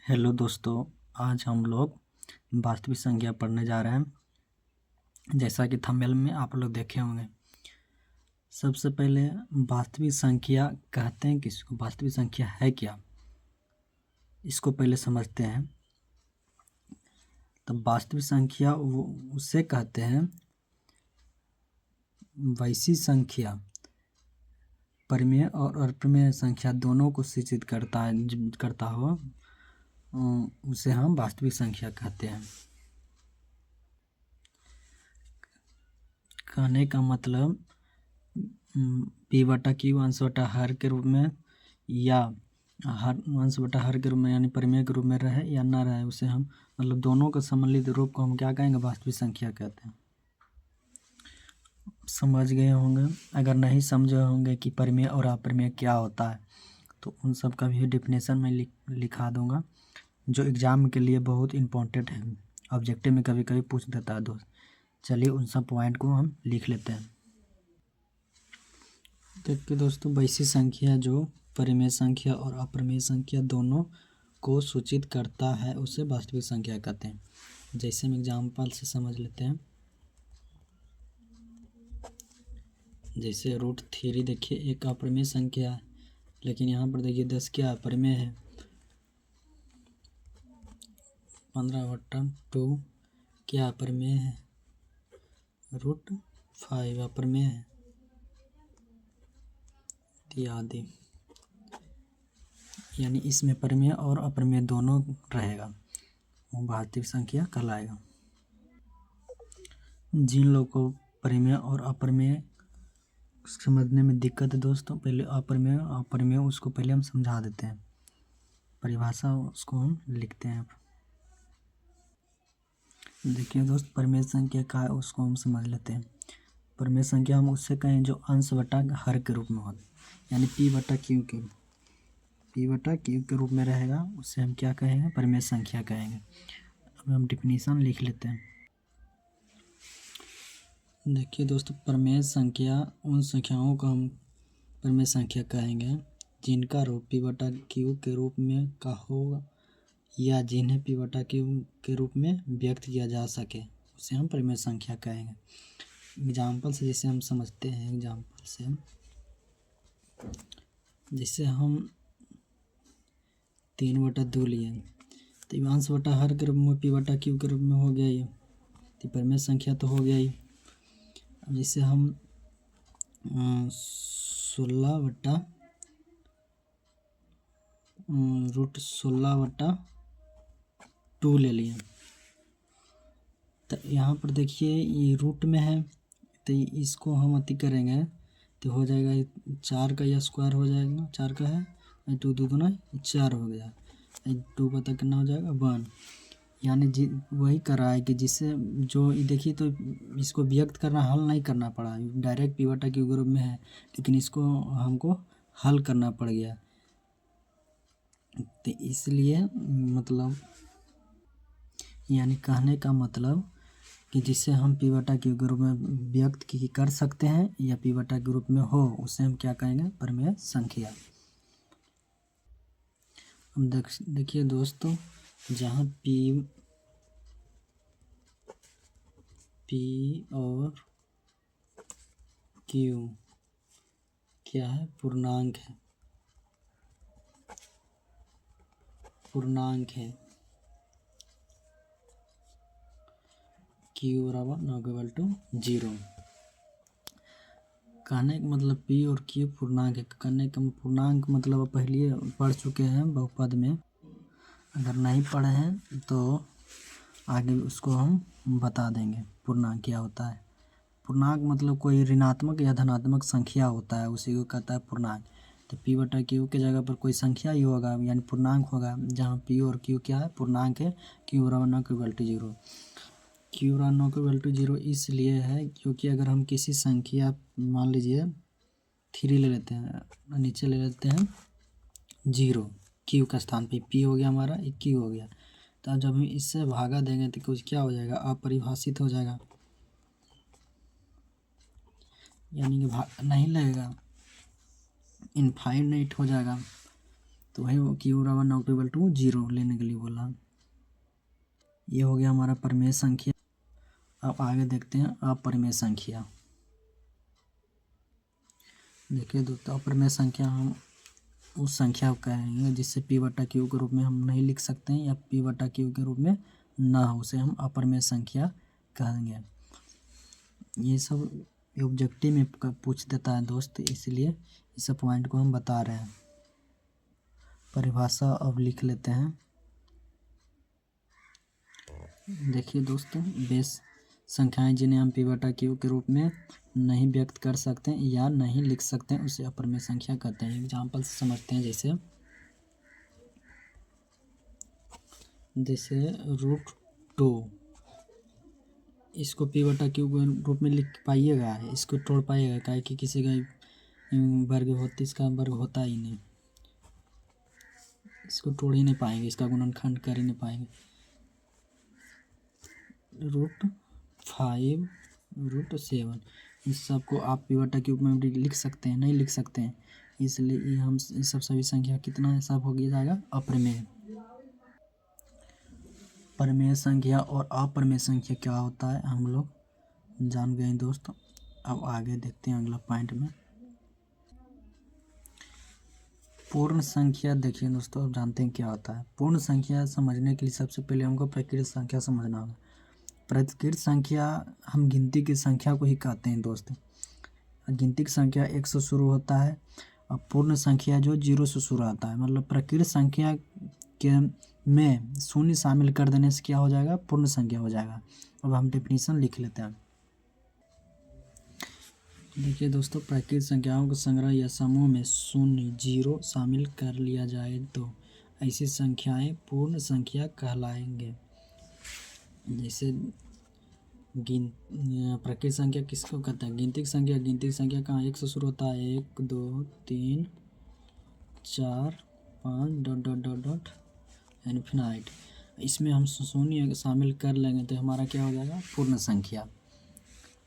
Hello दोस्तों, आज हम लोग वास्तविक संख्या पढ़ने जा रहे हैं। जैसा कि थंबनेल में आप लोग देखे होंगे। सबसे पहले वास्तविक संख्या कहते हैं किसको, वास्तविक संख्या है क्या, इसको पहले समझते हैं। तो वास्तविक संख्या उसे कहते हैं वैसी संख्या परिमेय और अपरिमेय संख्या दोनों को सूचित करता हो, उसे हम वास्तविक संख्या कहते हैं। कहने का मतलब p/q अंश बटा हर के रूप में या हर अंश बटा हर के रूप में यानी परिमेय के रूप में रहे या ना रहे, उसे हम मतलब दोनों का सम्मिलित रूप को हम क्या कहेंगे, वास्तविक संख्या कहते हैं। समझ गए होंगे। अगर नहीं समझे होंगे कि परिमेय और अपरिमेय क्या होता है तो उन सब का भी डेफिनेशन में लिखा दूंगा, जो एग्ज़ाम के लिए बहुत इम्पोर्टेंट है। ऑब्जेक्टिव में कभी कभी पूछ देता है दोस्त। चलिए उन सब पॉइंट को हम लिख लेते हैं। देखिए दोस्तों, वैसी संख्या जो परिमेय संख्या और अपरिमेय संख्या दोनों को सूचित करता है उसे वास्तविक संख्या कहते हैं। जैसे हम एग्जाम्पल से समझ लेते हैं। जैसे √3 देखिए एक अपरिमेय संख्या है, लेकिन यहाँ पर देखिए 10 क्या अपरिमेय है। 15/2 क्या अपरिमेय है। √5 अपरिमेय है आदि। यानी इसमें परिमेय और अपरिमेय दोनों रहेगा, वो वास्तविक संख्या कहलाएगा। जिन लोगों को परिमेय और अपरिमेय समझने में दिक्कत है दोस्तों, पहले अपरिमेय उसको पहले हम समझा देते हैं, परिभाषा उसको हम लिखते हैं। देखिए दोस्त, परिमेय संख्या क्या है उसको हम समझ लेते हैं। परिमेय संख्या हम उससे कहें जो अंश बटा हर के रूप में हो, यानी p/q के रूप में रहेगा, उससे हम क्या कहेंगे, परिमेय संख्या कहेंगे। अब हम डिफिनीशन लिख लेते हैं। देखिए दोस्तों, परिमेय संख्या उन संख्याओं को हम परिमेय संख्या कहेंगे जिनका रूप p/q के रूप में का होगा या जिन्हें p/q के रूप में व्यक्त किया जा सके, उसे हम परिमेय संख्या कहेंगे। एग्जाम्पल से जैसे हम समझते हैं, एग्जाम्पल से जैसे हम 3/2 लिए तो अंश बटा हर के रूप में p/q के रूप में हो गया, ये तो परिमेय संख्या तो हो गया ही। अब जैसे हम 16/2 ले लिए, तो यहाँ पर देखिए ये रूट में है, तो इसको हम अति करेंगे तो हो जाएगा 4 का या स्क्वायर हो जाएगा, 4 का है 2 2 दूना 4 हो गया, 2 पता करना हो जाएगा 1। यानी वही कर रहा है कि जिससे जो देखिए, तो इसको व्यक्त करना, हल नहीं करना पड़ा, डायरेक्ट p/q ग्रुप में है, लेकिन इसको हमको हल करना पड़ गया। तो इसलिए मतलब यानी कहने का मतलब कि जिससे हम p/q ग्रुप में व्यक्त कर सकते हैं या p/q ग्रुप में हो, उसे हम क्या कहेंगे, परिमेय संख्या। हम देखिए दोस्तों, जहाँ p और q क्या है, पूर्णांक है। q = 0। कहने का मतलब p और q पूर्णांक है। कहने का पूर्णांक मतलब पहले पढ़ चुके हैं बहुपद में, अगर नहीं पढ़े हैं तो आगे उसको हम बता देंगे पूर्णांक क्या होता है। पूर्णांक मतलब कोई ऋणात्मक या धनात्मक संख्या होता है, उसी को कहता है पूर्णांक। तो p/q के जगह पर कोई संख्या ही होगा, यानी पूर्णांक होगा, जहाँ p और q क्या है, पूर्णांक है। q = 0 इसलिए है क्योंकि अगर हम किसी संख्या, मान लीजिए 3 ले लेते हैं, नीचे ले लेते हैं 0, q का स्थान पे p हो गया हमारा, एक q हो गया, तो जब हम इससे भागा देंगे तो कुछ क्या हो जाएगा, अपरिभाषित हो जाएगा, यानी कि भाग नहीं लगेगा, इनफाइनाइट हो जाएगा। तो वही Q=0 लेने के लिए बोला। ये हो गया हमारा परिमेय संख्या। अब आगे देखते हैं अपरिमेय संख्या। देखिए दोस्तों, अपरिमेय संख्या हम उस संख्या को कहेंगे जिससे P/Q के रूप में हम नहीं लिख सकते हैं या P/Q के रूप में ना हो, उसे हम अपरिमेय संख्या कहेंगे। ये सब ऑब्जेक्टिव में पूछ देता है दोस्त, इसलिए इस पॉइंट को हम बता रहे हैं। परिभाषा अब लिख लेते हैं। देखिए दोस्तों, बेस संख्याएं जिन्हें हम P/Q के रूप में नहीं व्यक्त कर सकते या नहीं लिख सकते हैं उसे अपरिमेय संख्या कहते हैं। एग्जाम्पल से समझते हैं, जैसे √2, इसको P/Q के रूप में लिख पाइएगा, इसको तोड़ पाइएगा, क्या कि किसी का वर्ग होता, इसका वर्ग होता ही नहीं, इसको तोड़ ही नहीं पाएंगे, इसका गुणनखंड कर ही नहीं पाएंगे। √5, √7, इस सब को आप P/Q में लिख सकते हैं? नहीं लिख सकते हैं, इसलिए हम इस सब सभी संख्या कितना सब हो गया जाएगा अपरिमेय। परिमेय संख्या और अपरिमेय संख्या क्या होता है हम लोग जान गए दोस्त। अब आगे देखते हैं अगला पॉइंट में पूर्ण संख्या। देखिए दोस्तों, अब जानते हैं क्या होता है पूर्ण संख्या। समझने के लिए सबसे पहले हमको प्रकृत संख्या समझना होगा। प्रकृत संख्या हम गिनती की संख्या को ही कहते हैं दोस्त। गिनती की संख्या 1 से शुरू होता है और पूर्ण संख्या जो 0 से शुरू होता है। मतलब प्रकृत संख्या के में शून्य शामिल कर देने से क्या हो जाएगा? पूर्ण संख्या हो जाएगा। अब हम डेफिनेशन लिख लेते हैं। देखिए दोस्तों, प्राकृत संख्याओं के संग्रह या समूह में शून्य 0 शामिल कर लिया जाए तो ऐसी संख्याएं पूर्ण संख्या कहलाएंगे। जैसे प्राकृत संख्या किसको कहते हैं? गिनती संख्या। गिनती संख्या कहाँ 1 से शुरू होता है? 1 2 3 4 5 dot dot dot dot infinite. इसमें हम शून्य शामिल कर लेंगे तो हमारा क्या हो जाएगा? पूर्ण संख्या।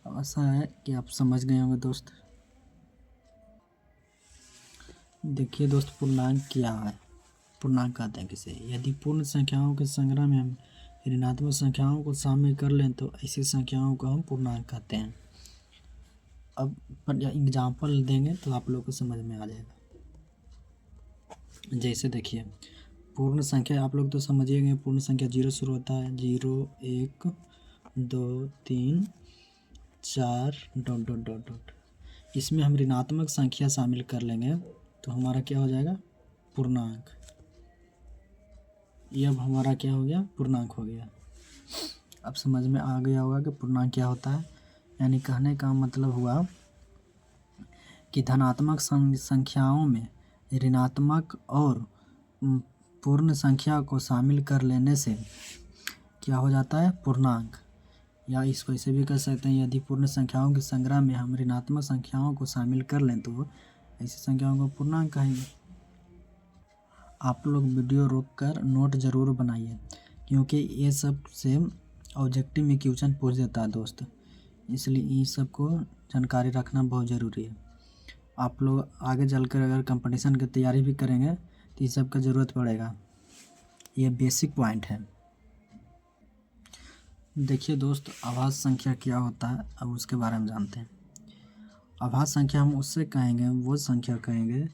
अब ऐसा है कि आप समझ गए होंगे दोस्त। देखिए दोस्त, पूर्णांक क्या है? पूर्णांक कहते हैं किसे? यदि पूर्ण संख्याओं के संग्रह में हम ऋणात्मक संख्याओं को शामिल कर लें तो ऐसी संख्याओं को हम पूर्णांक कहते हैं। अब एग्जाम्पल देंगे तो आप लोग को समझ में आ जाएगा। जैसे देखिए, पूर्ण संख्या आप लोग तो समझिएगा, पूर्ण संख्या 0 शुरू होता है। 0 1 2 3 4 डॉट डॉट डॉट डॉट। इसमें हम ऋणात्मक संख्या शामिल कर लेंगे तो हमारा क्या हो जाएगा? पूर्णांक। ये अब हमारा क्या हो गया? पूर्णांक हो गया। अब समझ में आ गया होगा कि पूर्णांक क्या होता है। यानी कहने का मतलब हुआ कि धनात्मक संख्याओं में ऋणात्मक और पूर्ण संख्या को शामिल कर लेने से क्या हो जाता है? पूर्णांक। या इसको ऐसे भी कर सकते हैं, यदि पूर्ण संख्याओं के संग्रह में हम ऋणात्मक संख्याओं को शामिल कर लें तो ऐसी संख्याओं को पूर्णांक कहेंगे। आप लोग वीडियो रोककर नोट ज़रूर बनाइए, क्योंकि ये सब से ऑब्जेक्टिव में क्वेश्चन पूछ देता है दोस्त, इसलिए इन सब को जानकारी रखना बहुत ज़रूरी है। आप लोग आगे चलकर अगर कंपटीशन की तैयारी भी करेंगे तो इस सब का ज़रूरत पड़ेगा। ये बेसिक पॉइंट है। देखिए दोस्त, आभाज्य संख्या क्या होता है, अब उसके बारे में जानते हैं। आभाज्य संख्या हम उससे कहेंगे, वो संख्या कहेंगे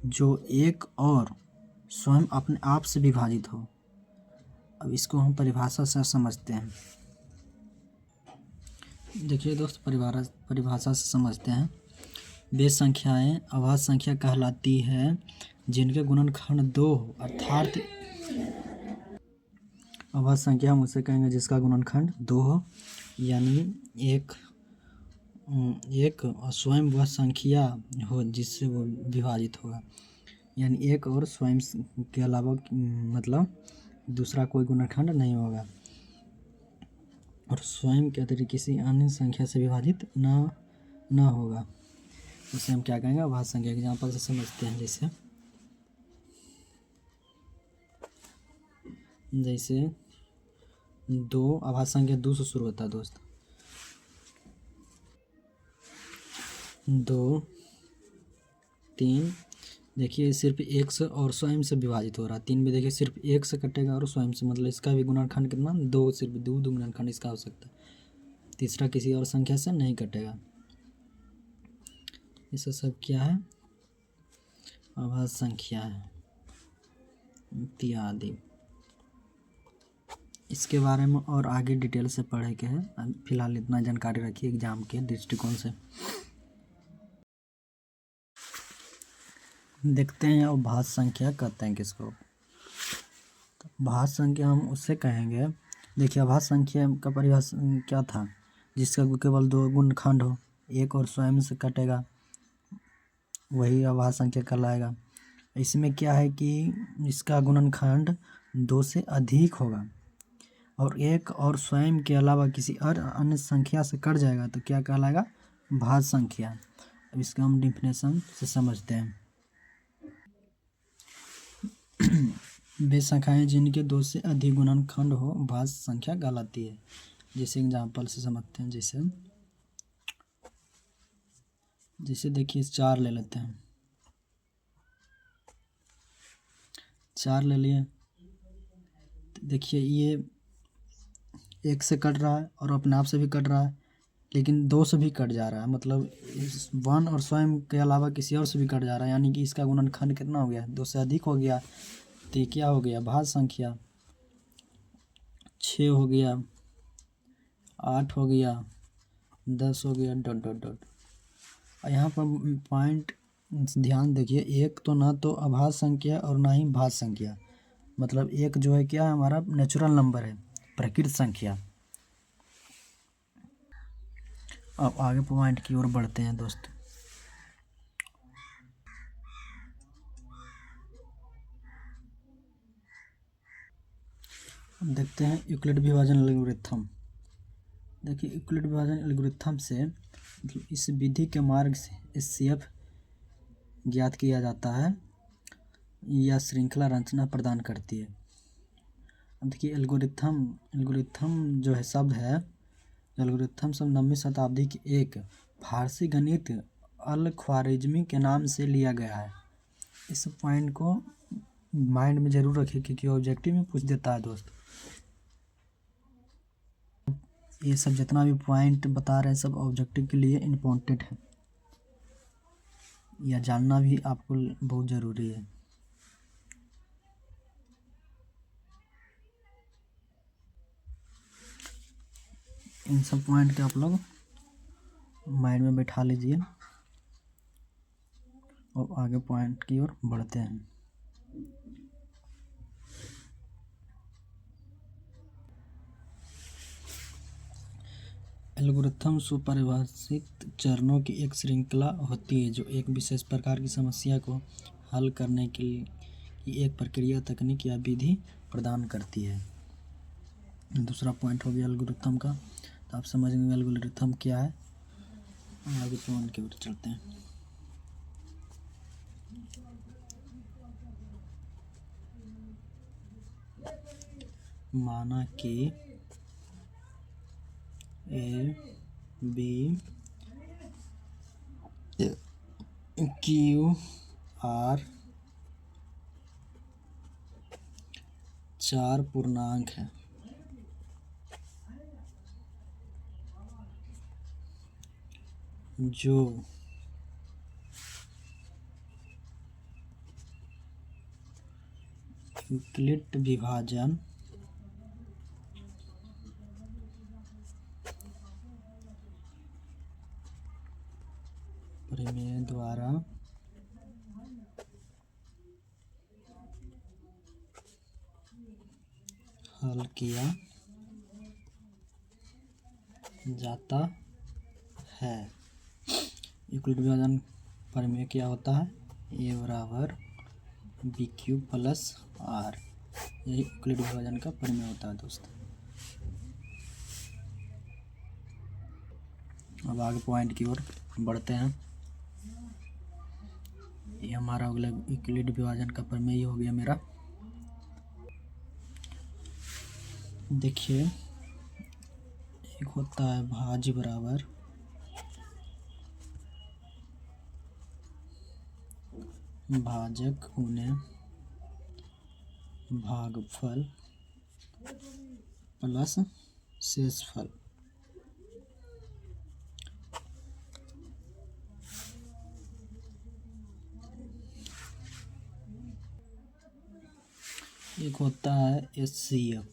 जो एक और स्वयं अपने आप से विभाजित हो। अब इसको हम परिभाषा से समझते हैं। देखिए दोस्त, परिभाषा से समझते हैं। वे संख्याएं आभाज्य संख्या कहलाती है जिनके गुणनखंड 2 हो, अर्थात आभाज्य संख्या हम उसे कहेंगे जिसका गुणनखंड 2 हो, यानी एक स्वयं वह संख्या हो जिससे वो विभाजित होगा। यानी एक और स्वयं के अलावा मतलब दूसरा कोई गुणनखंड नहीं होगा, और स्वयं के अतिरिक्त किसी अन्य संख्या से विभाजित न होगा। उसे हम क्या कहेंगे? आभाज्य संख्या। एग्जाम्पल से समझते हैं। जैसे 2, आभाज्य संख्या 2 से शुरू होता है दोस्त। 2 3 देखिए सिर्फ एक से और स्वयं से विभाजित हो रहा है। 3 में देखिए सिर्फ एक से कटेगा और स्वयं से, मतलब इसका भी गुणनखंड कितना, 2, सिर्फ 2 गुणनखंड इसका हो सकता है। तीसरा किसी और संख्या से नहीं कटेगा। ये सब क्या है, अभाज्य संख्या है इत्यादि। इसके बारे में और आगे डिटेल से पढ़े के है, फिलहाल इतना जानकारी रखिए एग्जाम के दृष्टिकोण से। देखते हैं अभाज्य संख्या कहते हैं किसको। अभाज्य संख्या हम उससे कहेंगे, देखिए अभाज्य संख्या का परिभाषा क्या था, जिसका केवल 2 गुणनखंड हो, एक और स्वयं से कटेगा, वही अभाज्य संख्या कहलाएगा। इसमें क्या है कि इसका गुणनखंड 2 से अधिक होगा और एक और स्वयं के अलावा किसी और अन्य संख्या से कट जाएगा तो क्या कहलाएगा, भाज्य संख्या। अब इसका हम डिफिनेशन से समझते हैं। वे संख्याएं जिनके 2 से अधिक गुणनखंड हो भाज्य संख्या कहलाती है। जैसे एग्जाम्पल से समझते हैं, जैसे देखिए 4 ले लेते हैं। 4 ले लिए, देखिए ये 1 से कट रहा है और अपने आप से भी कट रहा है, लेकिन 2 से भी कट जा रहा है, मतलब 1 और स्वयं के अलावा किसी और से भी कट जा रहा है, यानी कि इसका गुणनखंड कितना हो गया, 2 से अधिक हो गया। तो ये क्या हो गया, भाज्य संख्या। 6 हो गया, 8 हो गया, 10 हो गया, डॉट डॉट डॉट। और यहाँ पर पॉइंट ध्यान देखिए, एक तो ना तो अभाज्य संख्या और ना ही भाज्य संख्या, मतलब एक जो है क्या, हमारा नेचुरल नंबर है, प्रकृत संख्या। अब आगे पॉइंट की ओर बढ़ते हैं दोस्त। अब देखते हैं यूक्लिड विभाजन एल्गोरिथम। देखिए यूक्लिड विभाजन एल्गोरिथम से मतलब इस विधि के मार्ग से एचसीएफ ज्ञात किया जाता है या श्रृंखला रचना प्रदान करती है। अब देखिए एल्गोरिथम जो है शब्द है, एल्गोरिथम शब्द 9वीं शताब्दी की एक फारसी गणित अल ख्वारिज़मी के नाम से लिया गया है। इस पॉइंट को माइंड में जरूर रखिए क्योंकि ऑब्जेक्टिव में पूछ देता है दोस्त। ये सब जितना भी पॉइंट बता रहे हैं सब ऑब्जेक्टिव के लिए इम्पोर्टेंट है, या जानना भी आपको बहुत ज़रूरी है। इन सब पॉइंट के आप लोग माइंड में बैठा लीजिए और आगे पॉइंट की ओर बढ़ते हैं। एल्गोरिथम सुपरिभाषित चरणों की एक श्रृंखला होती है जो एक विशेष प्रकार की समस्या को हल करने के लिए एक प्रक्रिया, तकनीक या विधि प्रदान करती है। दूसरा पॉइंट हो गया एल्गोरिथम का, तो आप समझेंगे एल्गोरिथम क्या है। आगे पॉइंट की ओर चलते हैं। माना कि ए बी क्यू आर 4 पूर्णांक है, जो यूक्लिड विभाजन प्रमेय द्वारा हल किया जाता है। यूक्लिड विभाजन प्रमेय क्या होता है, ए बराबर बी क्यूब प्लस आर, यही यूक्लिड विभाजन का प्रमेय होता है दोस्त। अब आगे पॉइंट की ओर बढ़ते हैं। ये हमारा अगला यूक्लिड विभाजन का प्रमेय हो गया मेरा। देखिए एक होता है भाज्य बराबर भाजक गुने भागफल प्लस शेषफल। एक होता है HCF।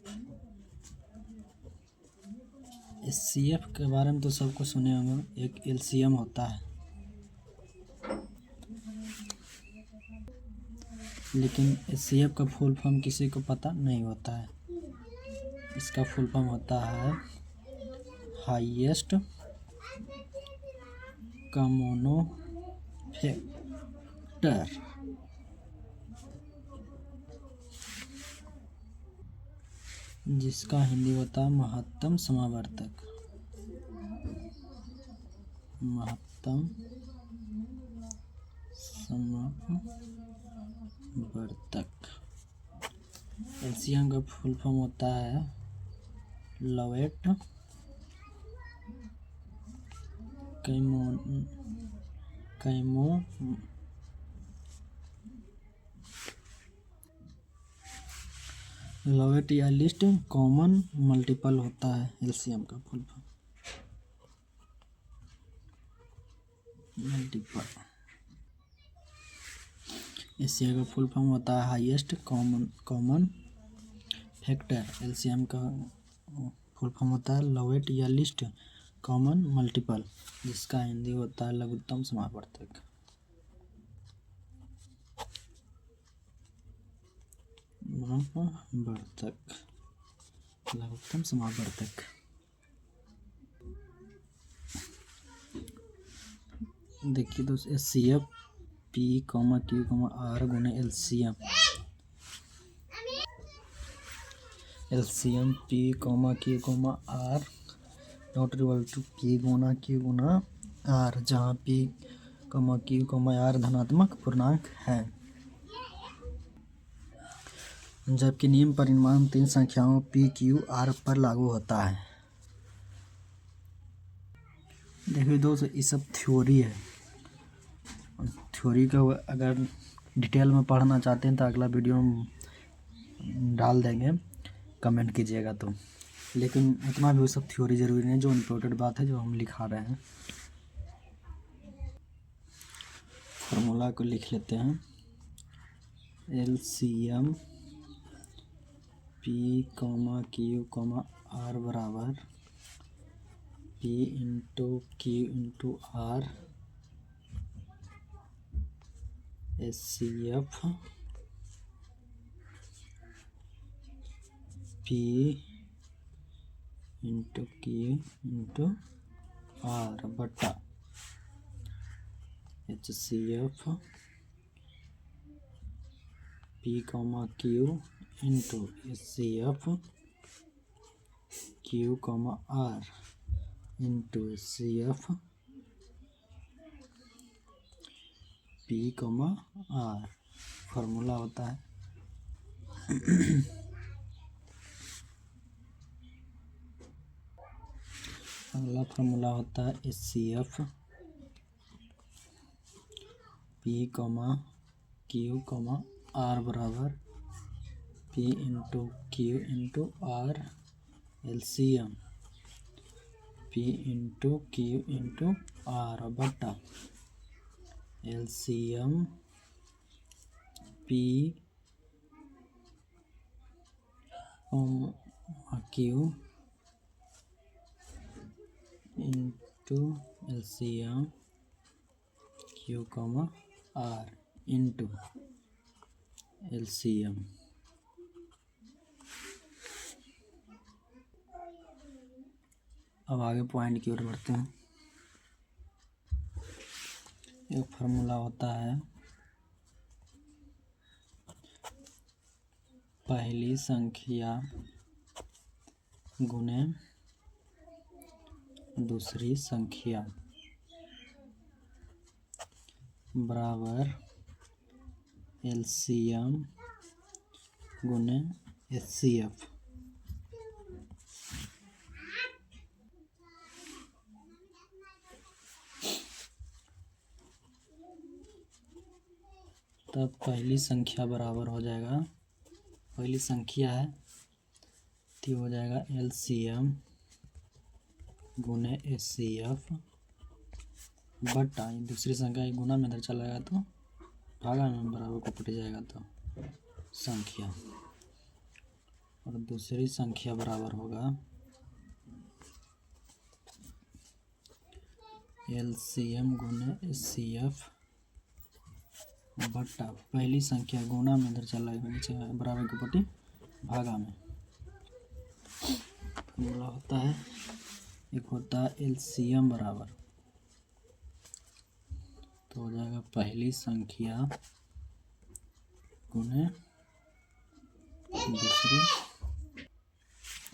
HCF के बारे में तो सबको सुने होंगे। एक LCM होता है, लेकिन HCF का फुल फॉर्म किसी को पता नहीं होता है। इसका फुल फॉर्म होता है हाईएस्ट कॉमन फैक्टर, जिसका हिंदी होता है महत्तम समावर्तक। महत्तम समावर्तक। LCM का फुल फॉर्म होता है लोवेट लोवेट या लिस्ट कॉमन मल्टीपल होता है LCM का फुल फॉर्म। मल्टीपल। LCM का फुल फॉर्म होता है हाईएस्ट कॉमन फैक्टर। LCM का फुल फॉर्म होता है लोवेट या लिस्ट कॉमन मल्टीपल, जिसका हिंदी होता है लघुत्तम समावर्तक। लघुत्तम समावर्तक। देखिए दोस्तों, HCF P, Q, R गुने LCM। LCM P, Q, R not equal to P गुना Q गुना R, जहाँ P, Q, R धनात्मक पूर्णांक है। जबकि निम्न परिमाण तीन संख्याओं P, Q, R पर लागू होता है। देखिए दोस्तों, ये सब थ्योरी है। थ्योरी का अगर डिटेल में पढ़ना चाहते हैं तो अगला वीडियो में डाल देंगे, कमेंट कीजिएगा तो। लेकिन उतना भी वो सब थ्योरी ज़रूरी नहीं है, जो इम्पोर्टेंट बात है जो हम लिखा रहे हैं। फार्मूला को लिख लेते हैं। LCM P, Q, R बराबर P into Q into R HCF P into Q into R बटा HCF P, Q into HCF Q, R into HCF P, R formula होता है। अगला फार्मूला होता है HCF P, Q, R बराबर P into Q into R LCM P into Q into R बटा LCM P, Q into LCM Q, R into LCM। अब आगे point की ओर बढ़ते हैं। एक फार्मूला होता है पहली संख्या गुने दूसरी संख्या बराबर LCM गुने HCF। पहली संख्या बराबर हो जाएगा, पहली संख्या है तो हो जाएगा LCM गुने HCF बटा दूसरी संख्या गुना में इधर चला जाएगा तो भागा में बराबर को कट जाएगा तो संख्या, और दूसरी संख्या बराबर होगा LCM गुने HCF बटा पहली संख्या गुना में इधर चला जाएगा नीचे बराबर की पट्टी भागा में। फॉर्मूला होता है, एक होता है LCM बराबर तो हो जाएगा पहली संख्या गुने दूसरी,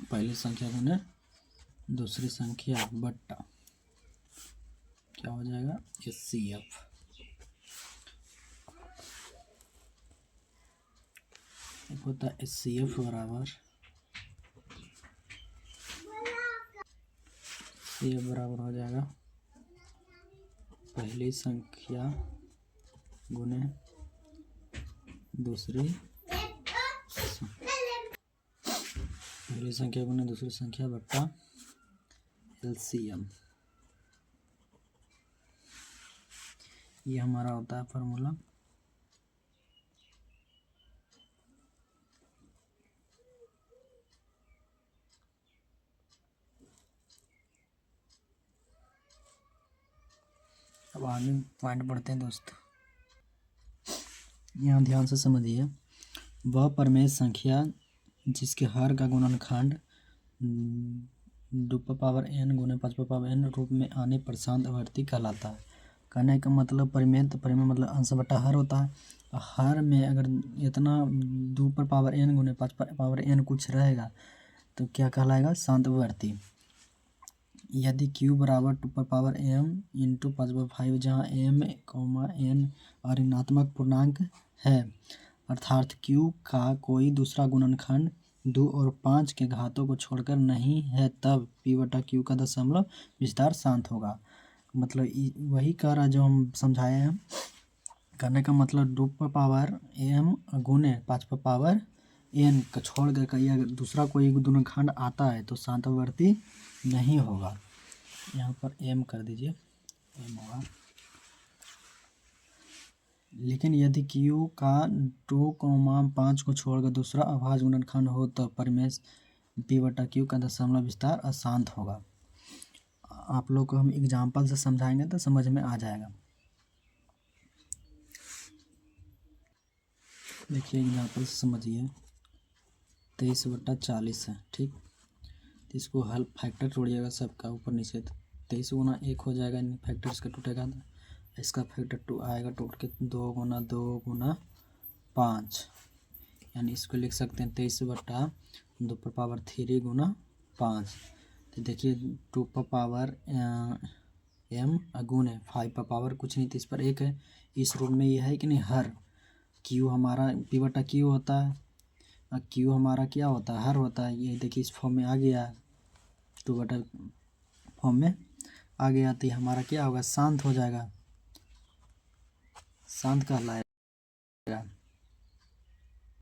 पहली संख्या गुने दूसरी संख्या बट्टा क्या हो जाएगा HCF। एक होता है HCF बराबर हो जाएगा पहली संख्या गुने दूसरी, पहली संख्या गुने दूसरी संख्या बट्टा LCM। ये हमारा होता है फार्मूला। अब आगे पॉइंट पढ़ते हैं दोस्त, यहाँ ध्यान से समझिए। वह परिमेय संख्या जिसके हर का गुणनखंड 2n गुने 5n रूप में आने पर शांत आवर्ती कहलाता है। कहने का मतलब परिमेय, तो परिमेय मतलब अंश बटा हर होता है। हर में अगर इतना 2n गुने 5n कुछ रहेगा तो क्या कहलाएगा, शांत आवर्ती। यदि q बराबर 2m इंटू 5/5 जहाँ m, n और ऋणात्मक पूर्णांक है, अर्थात q का कोई दूसरा गुणनखंड 2 और 5 के घातों को छोड़कर नहीं है, तब p बटा q का दशमलव विस्तार शांत होगा। मतलब वही कह रहा जो हम समझाए हैं। करने का मतलब 2m गुने 5n का छोड़ कर कहीं अगर दूसरा कोई गुणनखंड आता है तो शांत आवर्ती नहीं होगा। यहाँ पर m कर दीजिए, m होगा। लेकिन यदि q का 2,5 को छोड़कर दूसरा अभाज्य गुणनखंड हो तो परिमेय p बटा q का दशमलव विस्तार अशांत होगा। आप लोग को हम एग्जाम्पल से समझाएंगे तो समझ में आ जाएगा। देखिए एग्जाम्पल से समझिए, 23/40 है, ठीक। तो इसको हल फैक्टर तोड़िएगा सबका ऊपर नीचे, तो 23 गुना 1 हो जाएगा, फैक्टर इसका टूटेगा तो इसका फैक्टर 2 आएगा, टूट के 2 गुना 2 गुना 5, यानी इसको लिख सकते हैं 23/2 गुना 5। तो देखिए 2m गुने 5 कुछ नहीं, तो इस पर 1 है। इस रूप में ये है कि नहीं, हर q हमारा p बटा q होता है, q हमारा क्या होता है, हर होता है। ये देखिए इस फॉर्म में आ गया, 2 बटा फॉर्म में आ गया, तो ये हमारा क्या होगा, शांत हो जाएगा, शांत कहलाएगा।